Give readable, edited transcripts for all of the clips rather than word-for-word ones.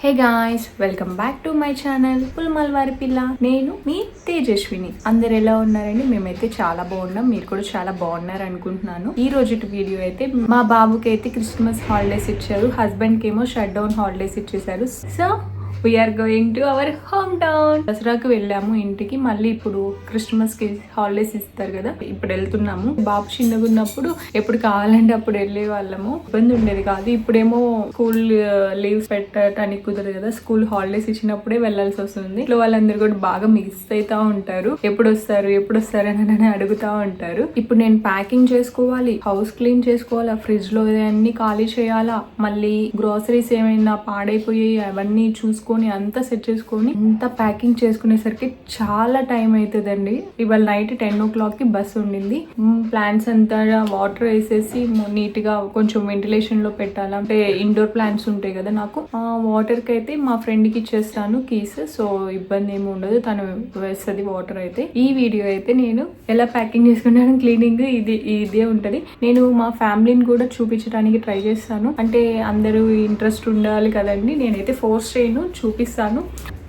Hey guys, welcome back to my channel పుల్మల్వారి పిల్ల. నేను మీ తేజస్విని. అందరు ఎలా ఉన్నారండి? మేమైతే చాలా బాగున్నాం, మీరు కూడా చాలా బాగున్నారు అనుకుంటున్నాను. ఈ రోజు వీడియో అయితే మా బాబుకి అయితే క్రిస్మస్ హాలిడేస్ ఇచ్చారు, హస్బెండ్ కి ఏమో షట్ డౌన్ హాలిడేస్ ఇచ్చేసారు. So we're going to our hometown. దసరాకి వెళ్ళాము ఇంటికి, మళ్ళీ ఇప్పుడు క్రిస్మస్ కి హాలిడేస్ ఇస్తారు కదా, ఇప్పుడు వెళ్తున్నాము. బాబు చిన్నగా ఉన్నప్పుడు ఎప్పుడు కావాలంటే అప్పుడు వెళ్ళే వాళ్ళము, ఇబ్బంది ఉండేది కాదు. ఇప్పుడేమో స్కూల్ లీవ్స్ పెట్టడానికి కుదరదు కదా, స్కూల్ హాలిడేస్ ఇచ్చినప్పుడే వెళ్లాల్సి వస్తుంది. ఇంట్లో వాళ్ళందరూ కూడా బాగా మిస్ అవుతా ఉంటారు, ఎప్పుడు వస్తారు అని అడుగుతా ఉంటారు. ఇప్పుడు నేను ప్యాకింగ్ చేసుకోవాలి, హౌస్ క్లీన్ చేసుకోవాలా, ఫ్రిడ్జ్ లో అన్ని ఖాళీ చేయాలా, మళ్ళీ గ్రోసరీస్ ఏమైనా పాడైపోయి అవన్నీ చూసుకొని అంతా సెట్ చేసుకొని అంతా ప్యాకింగ్ చేసుకునేసరికి చాలా టైం అవుతుందండి. ఇవాళ నైట్ 10 o'clock కి బస్ ఉండింది. ప్లాంట్స్ అంతా వాటర్ వేసేసి నీట్ గా కొంచెం వెంటిలేషన్ లో పెట్టాలి. అంటే ఇండోర్ ప్లాంట్స్ ఉంటాయి కదా, నాకు ఆ వాటర్ కి అయితే మా ఫ్రెండ్ కి ఇచ్చేస్తాను కీస్, సో ఇబ్బంది ఏమి ఉండదు, తను వేస్తుంది వాటర్ అయితే. ఈ వీడియో అయితే నేను ఎలా ప్యాకింగ్ చేసుకుంటాను, క్లీనింగ్ ఇదే ఉంటది. నేను మా ఫ్యామిలీని కూడా చూపించడానికి ట్రై చేస్తాను, అంటే అందరూ ఇంట్రెస్ట్ ఉండాలి కదండి. నేనైతే ఫోర్స్ చేయను, చూపిస్తాను.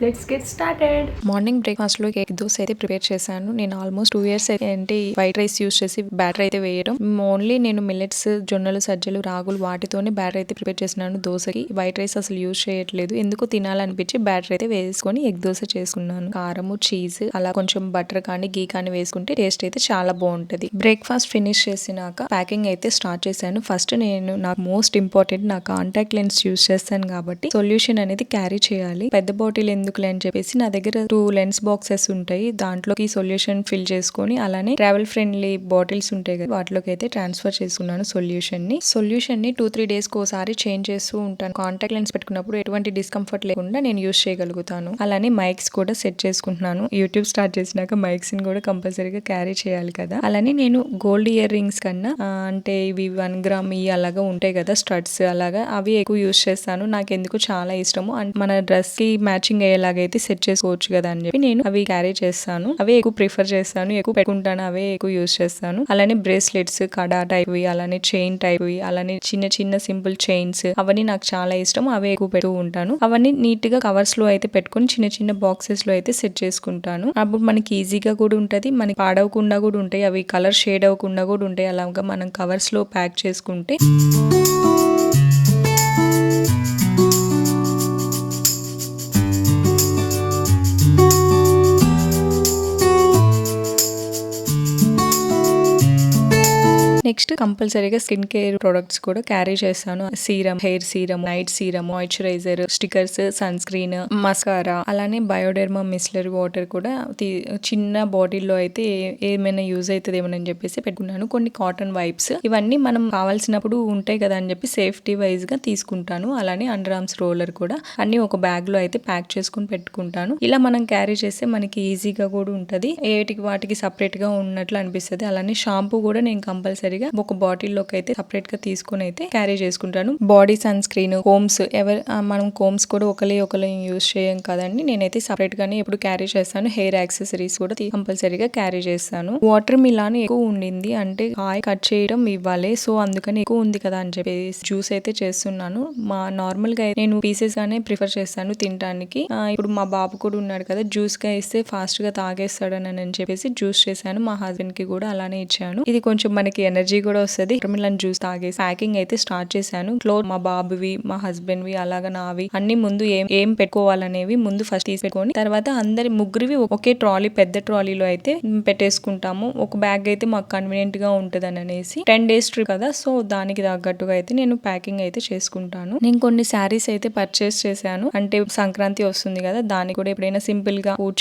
Let's get started. Morning breakfast లో ఎగ్ దోశ అయితే ప్రిపేర్ చేశాను. నేను ఆల్మోస్ట్ 2 years అయితే వైట్ రైస్ యూస్ చేసి బ్యాటర్ అయితే వేయడం. ఓన్లీ నేను మిల్లెట్స్, జొన్నలు, సజ్జలు, రాగులు వాటితోనే బ్యాటర్ అయితే ప్రిపేర్ చేస్తున్నాను దోశకి. వైట్ రైస్ అసలు యూస్ చేయట్లేదు, ఎందుకు తినాలనిపించి బ్యాటర్ అయితే వేసుకొని ఎగ్ దోశ చేసుకున్నాను. కారము, చీజ్, అలా కొంచెం బటర్ కానీ గీ కానీ వేసుకుంటే టేస్ట్ అయితే చాలా బాగుంటది. బ్రేక్ఫాస్ట్ ఫినిష్ చేసినాక ప్యాకింగ్ అయితే స్టార్ట్ చేశాను. ఫస్ట్ నేను నాకు మోస్ట్ ఇంపార్టెంట్ నా కాంటాక్ట్ లెన్స్ యూస్ చేస్తాను కాబట్టి సొల్యూషన్ అనేది క్యారీ చేయాలి. పెద్ద బాటిల్ ఎందుకులే అని చెప్పేసి నా దగ్గర 2 lens బాక్సెస్ ఉంటాయి, దాంట్లోకి సొల్యూషన్ ఫిల్ చేసుకొని అలానే ట్రావెల్ ఫ్రెండ్లీ బాటిల్స్ ఉంటాయి కదా, వాటిలోకి అయితే ట్రాన్స్ఫర్ చేసుకున్నాను సొల్యూషన్ ని 2-3 days కి ఒకసారి చేంజ్ చేస్తూ ఉంటాను. కాంటాక్ట్ లెన్స్ పెట్టుకున్నప్పుడు ఎటువంటి డిస్కంఫర్ట్ లేకుండా నేను యూస్ చేయగలుగుతాను. అలానే మైక్స్ కూడా సెట్ చేసుకుంటున్నాను. యూట్యూబ్ స్టార్ట్ చేసినాక మైక్స్ ని కూడా కంపల్సరీగా క్యారీ చేయాలి కదా. అలానే నేను గోల్డ్ ఇయర్ రింగ్స్ కన్నా అంటే ఇవి 1 gram అలాగా ఉంటాయి కదా స్టడ్స్, అలాగా అవి ఎక్కువ యూస్ చేస్తాను. నాకు ఎందుకు చాలా ఇష్టము, మన డ్రెస్ కి మ్యాచింగ్ అయ్యేలాగైతే సెట్ చేసుకోవచ్చు కదా అని చెప్పి నేను అవి క్యారీ చేస్తాను. అవే ఎక్కువ ప్రిఫర్ చేస్తాను, ఎక్కువ పెట్టుకుంటాను, అవే ఎక్కువ యూస్ చేస్తాను. అలానే బ్రేస్లెట్స్, కడా టైప్ వి, అలానే చైన్ టైప్ వి, అలానే చిన్న చిన్న సింపుల్ చైన్స్, అవన్నీ నాకు చాలా ఇష్టం, అవే ఎక్కువ పెడుతూ ఉంటాను. అవన్నీ నీట్ గా కవర్స్ లో అయితే పెట్టుకుని చిన్న చిన్న బాక్సెస్ లో అయితే సెట్ చేసుకుంటాను. అప్పుడు మనకి ఈజీగా కూడా ఉంటది, మనకి పాడవకుండా కూడా ఉంటాయి, అవి కలర్ షేడ్ అవ్వకుండా కూడా ఉంటాయి. అలాగా మనం కవర్స్ లో ప్యాక్ చేసుకుంటే నెక్స్ట్ కంపల్సరీగా స్కిన్ కేర్ ప్రొడక్ట్స్ కూడా క్యారీ చేస్తాను. Serum, hair serum, night serum, moisturiser, stickers, sunscreen, mascara, అలానే బయోడెర్మా మిస్లరీ వాటర్ కూడా చిన్న బాటిల్లో అయితే ఏమైనా యూజ్ అవుతుంది ఏమని చెప్పేసి పెట్టుకున్నాను. కొన్ని కాటన్ వైప్స్, ఇవన్నీ మనం కావాల్సినప్పుడు ఉంటాయి కదా అని చెప్పి సేఫ్టీ వైజ్ గా తీసుకుంటాను. అలానే అండర్ ఆర్మ్స్ రోలర్ కూడా అన్ని ఒక బ్యాగ్ లో అయితే ప్యాక్ చేసుకుని పెట్టుకుంటాను. ఇలా మనం క్యారీ చేస్తే మనకి ఈజీగా కూడా ఉంటది, ఏటికి వాటికి సపరేట్ గా ఉన్నట్లు అనిపిస్తుంది. అలానే షాంపూ కూడా నేను కంపల్సరీగా ఒక బాటిల్లోకి అయితే సపరేట్ గా తీసుకుని అయితే క్యారీ చేసుకుంటాను. బాడీ సన్ స్క్రీన్, కోమ్స్, మనం కోమ్స్ కూడా ఒకరు యూజ్ చేయం కదండి, నేనైతే సపరేట్ గానే ఎప్పుడు క్యారీ చేస్తాను. హెయిర్ యాక్సెసరీస్ కూడా కంపల్సరీగా క్యారీ చేస్తాను. వాటర్ మిలాన్ ఎక్కువ ఉండింది, అంటే కాయ కట్ చేయడం ఇవ్వాలి, సో అందుకని ఎక్కువ ఉంది కదా అని చెప్పేసి జ్యూస్ అయితే చేస్తున్నాను. నార్మల్ గా నేను పీసెస్ గానే ప్రిఫర్ చేస్తాను తినడానికి. ఇప్పుడు మా బాబు కూడా ఉన్నాడు కదా, జ్యూస్ గా ఇస్తే ఫాస్ట్ గా తాగేస్తాడని చెప్పేసి జ్యూస్ చేశాను. మా హస్బెండ్ కి కూడా అలానే ఇచ్చాను. ఇది కొంచెం మనకి ఎనర్జీ కూడా వస్తుంది. వాటర్మిలన్ జ్యూస్ తాగేసి ప్యాకింగ్ అయితే స్టార్ట్ చేశాను. క్లోత్ మా బాబువి, మా హస్బెండ్ వి, అలాగా నావి అన్ని ముందు ఏం పెట్టుకోవాలనేవి ముందు ఫస్ట్ తీసి పెట్టుకొని తర్వాత అందరి ముగ్గురివి ఒకే ట్రాలీ, పెద్ద ట్రాలీలో అయితే పెట్టేసుకుంటాము. ఒక బ్యాగ్ అయితే మాకు కన్వీనియంట్ గా ఉంటది అనేసి 10 days ట్రిప్ కదా, సో దానికి తగ్గట్టుగా అయితే నేను ప్యాకింగ్ అయితే చేసుకుంటాను. నేను కొన్ని శారీస్ అయితే పర్చేస్ చేశాను, అంటే సంక్రాంతి వస్తుంది కదా, దానికి కూడా ఎప్పుడైనా సింపుల్ గా పూజ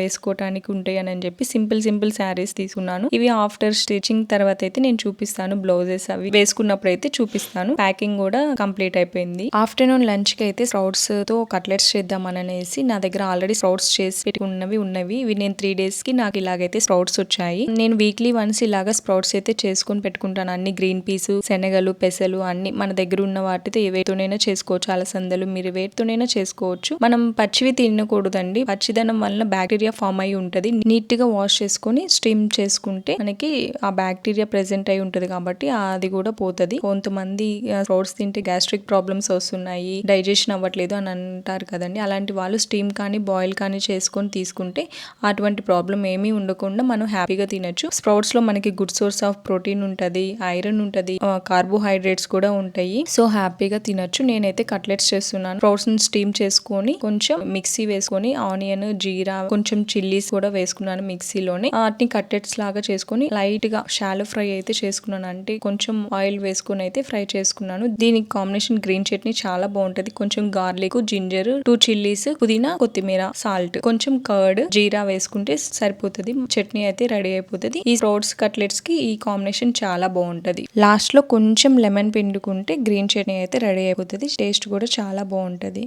వేసుకోవటానికి ఉంటాయి అని చెప్పి సింపుల్ శారీస్ తీసుకున్నాను. ఇవి ఆఫ్టర్ స్టిచింగ్ తర్వాత అయితే నేను చూపిస్తాను, బ్లౌజెస్ అవి వేసుకున్నప్పుడు అయితే చూపిస్తాను. ప్యాకింగ్ కూడా కంప్లీట్ అయిపోయింది. ఆఫ్టర్నూన్ లంచ్ కి అయితే స్ప్రౌట్స్ తో కట్లెట్స్ చేద్దామని అనేసి నా దగ్గర ఆల్రెడీ స్ప్రౌట్స్ చేసి పెట్టుకున్నవి ఇవి నేను 3 days కి నాకు ఇలాగైతే స్ప్రౌట్స్ వచ్చాయి. నేను వీక్లీ వన్స్ ఇలాగా స్ప్రౌట్స్ అయితే చేసుకుని పెట్టుకుంటాను. అన్ని గ్రీన్ పీస్, శనగలు, పెసలు అన్ని మన దగ్గర ఉన్న వాటితో ఏవేతోనైనా చేసుకోవచ్చు. అలసందలు మీరు వేటితోనైనా చేసుకోవచ్చు. మనం పచ్చివి తినకూడదండి, పచ్చిదనం వలన బ్యాక్టీరియా ఫామ్ అయి ఉంటది. నీట్ గా వాష్ చేసుకుని స్టీమ్ చేసుకుంటే మనకి ఆ బ్యాక్టీరియా ప్రెసెంట్ అయి ఉంటది కాబట్టి అది కూడా పోతది. కొంతమంది స్ప్రౌట్స్ తింటే గ్యాస్ట్రిక్ ప్రాబ్లమ్స్ వస్తున్నాయి, డైజెషన్ అవ్వట్లేదు అని అంటారు కదండి. అలాంటి వాళ్ళు స్టీమ్ కానీ బాయిల్ కానీ చేసుకొని తీసుకుంటే అటువంటి ప్రాబ్లం ఏమీ ఉండకుండా మనం హ్యాపీగా తినొచ్చు. స్ప్రౌట్స్ లో మనకి గుడ్ సోర్స్ ఆఫ్ ప్రోటీన్ ఉంటది, ఐరన్ ఉంటది, కార్బోహైడ్రేట్స్ కూడా ఉంటాయి. సో హ్యాపీగా తినొచ్చు. నేనైతే కట్లెట్స్ చేస్తున్నాను. స్ప్రౌట్స్ ని స్టీమ్ చేసుకొని కొంచెం మిక్సీ వేసుకొని ఆనియన్, జీరా, కొంచెం చిల్లీస్ కూడా వేసుకున్నాను మిక్సీలోనే. వాటిని కట్లెట్స్ లాగా చేసుకొని లైట్ గా షాలో ఫ్రై అయితే చేసుకున్నాను. అంటే కొంచెం ఆయిల్ వేసుకొని అయితే ఫ్రై చేసుకున్నాను. దీనికి కాంబినేషన్ గ్రీన్ చట్నీ చాలా బాగుంటది. కొంచెం గార్లిక్, జింజర్, 2 చిల్లీస్, పుదీనా, కొత్తిమీర, సాల్ట్, కొంచెం కర్డ్, జీరా వేసుకుంటే సరిపోతుంది. చట్నీ అయితే రెడీ అయిపోతుంది. ఈ స్ప్రౌట్స్ కట్లెట్స్ కి ఈ కాంబినేషన్ చాలా బాగుంటది. లాస్ట్ లో కొంచెం లెమన్ పిండుకుంటే గ్రీన్ చట్నీ అయితే రెడీ అయిపోతుంది. టేస్ట్ కూడా చాలా బాగుంటది.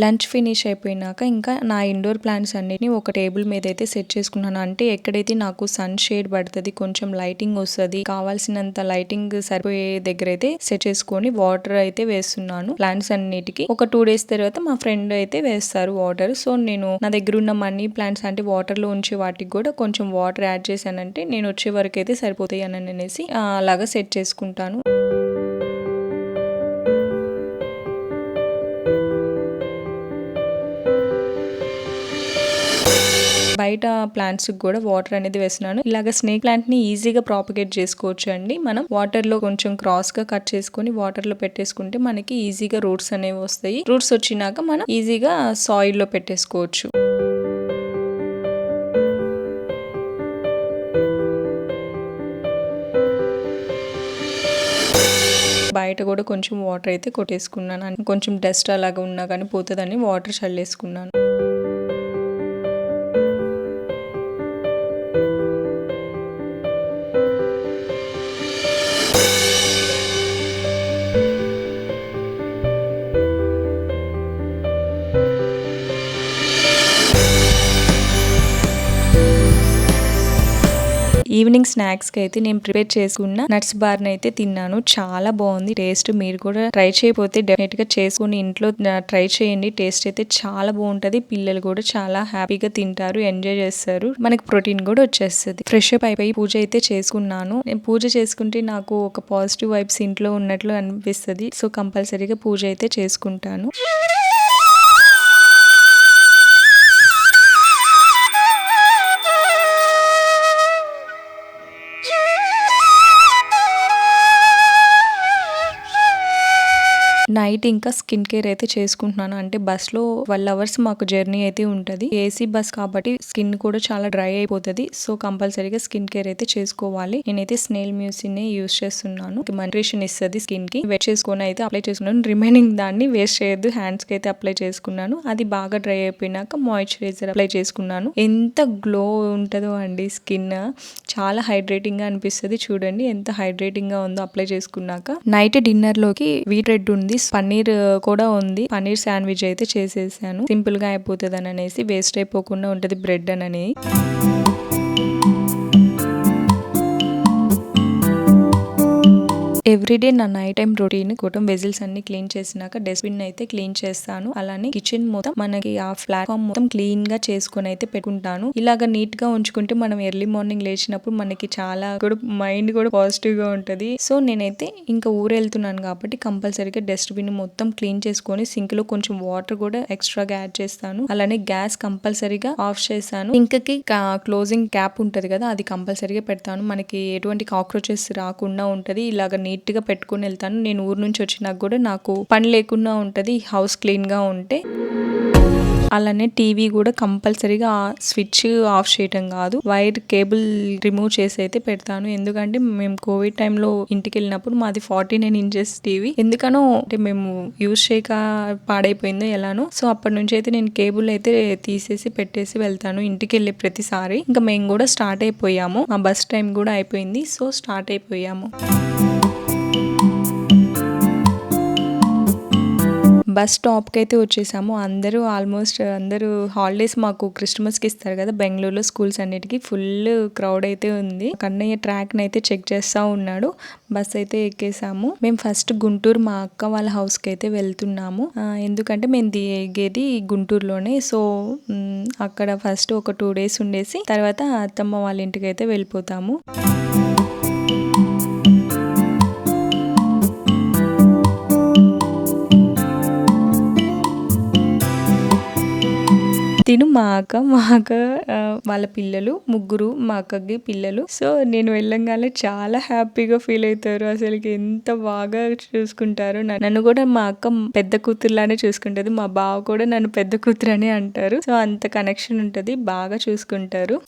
లంచ్ ఫినిష్ అయిపోయినాక ఇంకా నా ఇండోర్ ప్లాంట్స్ అన్నిటిని ఒక టేబుల్ మీద అయితే సెట్ చేసుకున్నాను. అంటే ఎక్కడైతే నాకు సన్ షేడ్ పడుతుంది, కొంచెం లైటింగ్ వస్తుంది, కావాల్సినంత లైటింగ్ సరిపోయే దగ్గర అయితే సెట్ చేసుకొని వాటర్ అయితే వేస్తున్నాను ప్లాంట్స్ అన్నిటికి. ఒక 2 days తర్వాత మా ఫ్రెండ్ అయితే వేస్తారు వాటర్. సో నేను నా దగ్గర ఉన్న మనీ ప్లాంట్స్ అంటే వాటర్ లో ఉంచే వాటికి కూడా కొంచెం వాటర్ యాడ్ చేశానంటే నేను వచ్చే వరకు అయితే సరిపోతాయి అని అనేసి అలాగా సెట్ చేసుకుంటాను. బయట ప్లాంట్స్ కూడా వాటర్ అనేది వేస్తున్నాను. ఇలాగ స్నేక్ ప్లాంట్ ని ఈజీగా ప్రాపగేట్ చేసుకోవచ్చు అండి. మనం వాటర్ లో కొంచెం క్రాస్ గా కట్ చేసుకుని వాటర్ లో పెట్టేసుకుంటే మనకి ఈజీగా రూట్స్ అనేవి వస్తాయి. రూట్స్ వచ్చినాక మనం ఈజీగా సాయిల్ లో పెట్టేసుకోవచ్చు. బయట కూడా కొంచెం వాటర్ అయితే కొట్టేసుకున్నాను. కొంచెం డస్ట్ అలాగా ఉన్నా కానీ పోతుందని వాటర్ చల్లేసుకున్నాను. ఈవినింగ్ స్నాక్స్ కి అయితే నేను ప్రిపేర్ చేసుకున్న నట్స్ బార్ అయితే తిన్నాను. చాలా బాగుంది టేస్ట్. మీరు కూడా ట్రై చేయకపోతే డెఫినెట్ గా చేసుకుని ఇంట్లో ట్రై చేయండి. టేస్ట్ అయితే చాలా బాగుంటది. పిల్లలు కూడా చాలా హ్యాపీగా తింటారు, ఎంజాయ్ చేస్తారు. మనకి ప్రోటీన్ కూడా వచ్చేస్తుంది. ఫ్రెష్ అప్ అయిపోయి పూజ అయితే చేసుకున్నాను. నేను పూజ చేసుకుంటే నాకు ఒక పాజిటివ్ వైబ్స్ ఇంట్లో ఉన్నట్లు అనిపిస్తుంది. సో కంపల్సరీగా పూజ అయితే చేసుకుంటాను. నైట్ ఇంకా స్కిన్ కేర్ అయితే చేసుకుంటున్నాను. అంటే బస్ లో 12 hours మాకు జర్నీ అయితే ఉంటది. ఏసీ బస్ కాబట్టి స్కిన్ కూడా చాలా డ్రై అయిపోతుంది. సో కంపల్సరీగా స్కిన్ కేర్ అయితే చేసుకోవాలి. నేనైతే స్నేల్ మ్యూసిన్ ని యూస్ చేస్తున్నాను. హైడ్రేషన్ ఇస్తుంది స్కిన్ కి. వెట్ చేసుకొని అయితే అప్లై చేసుకున్నాను. రిమైనింగ్ దాన్ని వేస్ట్ చేయొద్దు. హ్యాండ్స్ కి అయితే అప్లై చేసుకున్నాను. అది బాగా డ్రై అయిపోయినాక మాయిశ్చరైజర్ అప్లై చేసుకున్నాను. ఎంత గ్లో ఉంటుందో అండి స్కిన్. చాలా హైడ్రేటింగ్ గా అనిపిస్తుంది. చూడండి ఎంత హైడ్రేటింగ్ గా ఉందో అప్లై చేసుకున్నాక. నైట్ డిన్నర్ లోకి వీట్ బ్రెడ్ ఉంది, పన్నీర్ కూడా ఉంది. పన్నీర్ శాండ్విచ్ అయితే చేసేసాను. సింపుల్ గా అయిపోతుంది అని అనేసి, వేస్ట్ అయిపోకుండా ఉంటది బ్రెడ్ అని. ఎవ్రీడే నా నైట్ టైం రొటీన్ కోటం వెజిల్స్ అన్ని క్లీన్ చేసినాక డస్ట్బిన్ అయితే క్లీన్ చేస్తాను. అలానే కిచెన్ మొత్తం మనకి ఆ ప్లాట్ఫామ్ మొత్తం క్లీన్ గా చేసుకుని అయితే పెట్టుకుంటాను. ఇలాగా నీట్ గా ఉంచుకుంటే మనం ఎర్లీ మార్నింగ్ లేచినప్పుడు మనకి చాలా కూడా మైండ్ కూడా పాజిటివ్ గా ఉంటది. సో నేనైతే ఇంకా ఊరెళ్తున్నాను కాబట్టి కంపల్సరీగా డస్ట్బిన్ మొత్తం క్లీన్ చేసుకొని సింక్ లో కొంచెం వాటర్ కూడా ఎక్స్ట్రాగా యాడ్ చేస్తాను. అలానే గ్యాస్ కంపల్సరీగా ఆఫ్ చేస్తాను. సింక్ కి క్లోజింగ్ క్యాప్ ఉంటది కదా, అది కంపల్సరీగా పెడతాను. మనకి ఎటువంటి కాక్రోచెస్ రాకుండా ఉంటది. ఇలాగ నీట్ గా పెట్టుకుని వెళ్తాను. నేను ఊరు నుంచి వచ్చినాక కూడా నాకు పని లేకుండా ఉంటది హౌస్ క్లీన్ గా ఉంటే. అలానే టీవీ కూడా కంపల్సరీగా స్విచ్ ఆఫ్ చేయటం కాదు, వైర్ కేబుల్ రిమూవ్ చేసి అయితే పెడతాను. ఎందుకంటే మేము కోవిడ్ టైంలో ఇంటికి వెళ్ళినప్పుడు మాది 49 inches టీవీ ఎందుకనో అంటే మేము యూజ్ చేయక పాడైపోయిందో ఎలానో. సో అప్పటి నుంచి అయితే నేను కేబుల్ అయితే తీసేసి పెట్టేసి వెళ్తాను ఇంటికి వెళ్ళే ప్రతిసారి. ఇంకా మేము కూడా స్టార్ట్ అయిపోయాము. మా బస్ టైం కూడా అయిపోయింది. సో స్టార్ట్ అయిపోయాము. బస్ స్టాప్కి అయితే వచ్చేసాము. అందరూ హాలిడేస్ మాకు క్రిస్మస్కి ఇస్తారు కదా బెంగళూరులో స్కూల్స్ అన్నిటికీ. ఫుల్ క్రౌడ్ అయితే ఉంది. కన్నయ్య ట్రాక్ని అయితే చెక్ చేస్తూ ఉన్నాడు. బస్ అయితే ఎక్కేసాము. మేము ఫస్ట్ గుంటూరు మా అక్క వాళ్ళ హౌస్కి అయితే వెళ్తున్నాము. ఎందుకంటే మేము దిగేది గుంటూరులోనే. సో అక్కడ ఫస్ట్ ఒక 2 days ఉండేసి తర్వాత అత్తమ్మ వాళ్ళ ఇంటికి అయితే వెళ్ళిపోతాము. తిను మా అక్క వాళ్ళ పిల్లలు ముగ్గురు, మా అక్కకి పిల్లలు. సో నేను వెళ్ళంగానే చాలా హ్యాపీగా ఫీల్ అవుతారు. అసలుకి ఎంత బాగా చూసుకుంటారు. నన్ను కూడా మా అక్క పెద్ద కూతురులానే చూసుకుంటది. మా బావ కూడా నన్ను పెద్ద కూతురు అని అంటారు. సో అంత కనెక్షన్ ఉంటది. బాగా చూసుకుంటారు.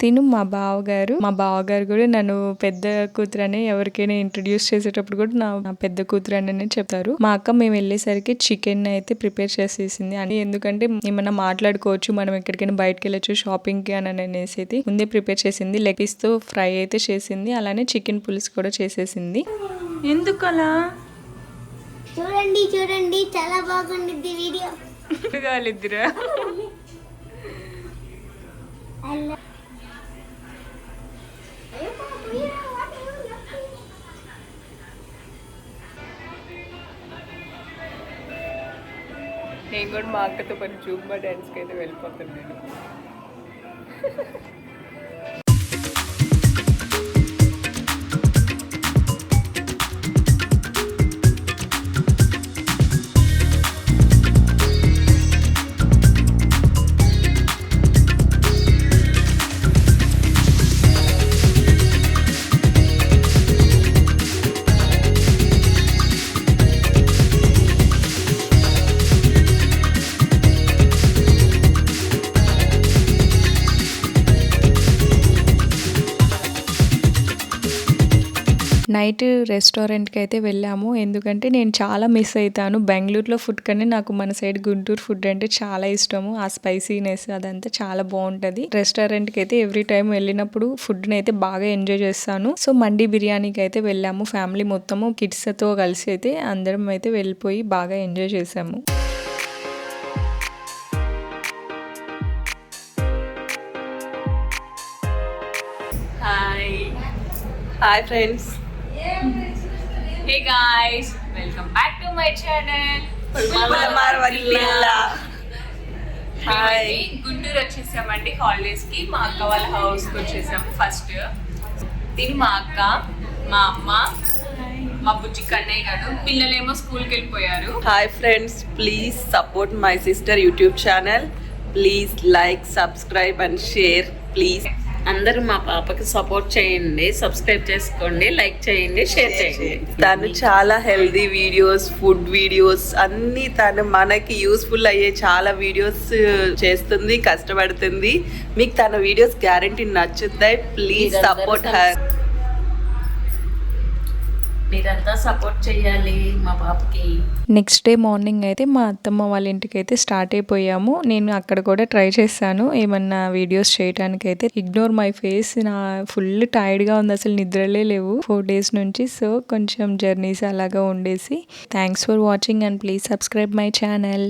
తిను మా బావగారు కూడా నన్ను పెద్ద కూతురు అని ఎవరికైనా ఇంట్రడ్యూస్ చేసేటప్పుడు కూడా నా పెద్ద కూతురు అని చెప్తారు. మా అక్క మేము వెళ్ళేసరికి చికెన్ అయితే ప్రిపేర్ చేసేసింది. అని ఎందుకంటే ఏమన్నా మాట్లాడుకోవచ్చు, మనం ఎక్కడికైనా బయటకు వెళ్ళొచ్చు షాపింగ్ కి అని అనేసి ముందే ప్రిపేర్ చేసింది. లెగ్ పీస్ తో ఫ్రై అయితే చేసింది. అలానే చికెన్ పులుసు కూడా చేసేసింది. ఎందుకలా చూడండి చాలా బాగుంది వీడియో. కాలిద్దిరా నేను కూడా మా అక్కతో పాటు జూంబా డాన్స్కి అయితే వెళ్ళిపోతున్నాను. నైట్ రెస్టారెంట్కి అయితే వెళ్ళాము. ఎందుకంటే నేను చాలా మిస్ అవుతాను బెంగళూరులో ఫుడ్ కన్నా. నాకు మన సైడ్ గుంటూరు ఫుడ్ అంటే చాలా ఇష్టము. ఆ స్పైసీనెస్ అదంతా చాలా బాగుంటుంది. రెస్టారెంట్కి అయితే ఎవ్రీ టైం వెళ్ళినప్పుడు ఫుడ్ని అయితే బాగా ఎంజాయ్ చేస్తాను. సో మండి బిర్యానీకి అయితే వెళ్ళాము. ఫ్యామిలీ మొత్తము కిడ్స్తో కలిసి అయితే అందరం అయితే వెళ్ళిపోయి బాగా ఎంజాయ్ చేసాము. Hi friends. Hey guys, welcome back to my channel. Hi. Guntur వచ్చేసామండి హాలిడేస్ కి. మా అక్క వాళ్ళ హౌస్ కి వచ్చేసాము. ఫస్ట్ తిని మా అక్క, మా అమ్మ, మా బుజ్జి కన్నయ్య గారు, పిల్లలేమో స్కూల్కి వెళ్ళిపోయారు. Hi friends, please support my sister YouTube channel. Please like, subscribe and share please. అందరూ మా పాపకి సపోర్ట్ చేయండి, సబ్స్క్రైబ్ చేసుకోండి, లైక్ చేయండి, షేర్ చేయండి. తను చాలా హెల్దీ వీడియోస్, ఫుడ్ వీడియోస్ అన్నీ తను మనకి యూస్ఫుల్ అయ్యే చాలా వీడియోస్ చేస్తుంది, కష్టపడుతుంది. మీకు తన వీడియోస్ గ్యారంటీ నచ్చుతాయి. Please support her. మీరంతా సపోర్ట్ చేయాలి మా పాపకి. నెక్స్ట్ డే మార్నింగ్ అయితే మా అత్తమ్మ వాళ్ళ ఇంటికి అయితే స్టార్ట్ అయిపోయాము. నేను అక్కడ కూడా ట్రై చేశాను ఏమన్నా వీడియోస్ చేయడానికి అయితే. ఇగ్నోర్ మై ఫేస్, నా ఫుల్ టైర్డ్గా ఉంది, అసలు నిద్రలే లేవు 4 days నుంచి. సో కొంచెం జర్నీస్ అలాగా ఉండేసి. Thanks for watching and please subscribe my channel.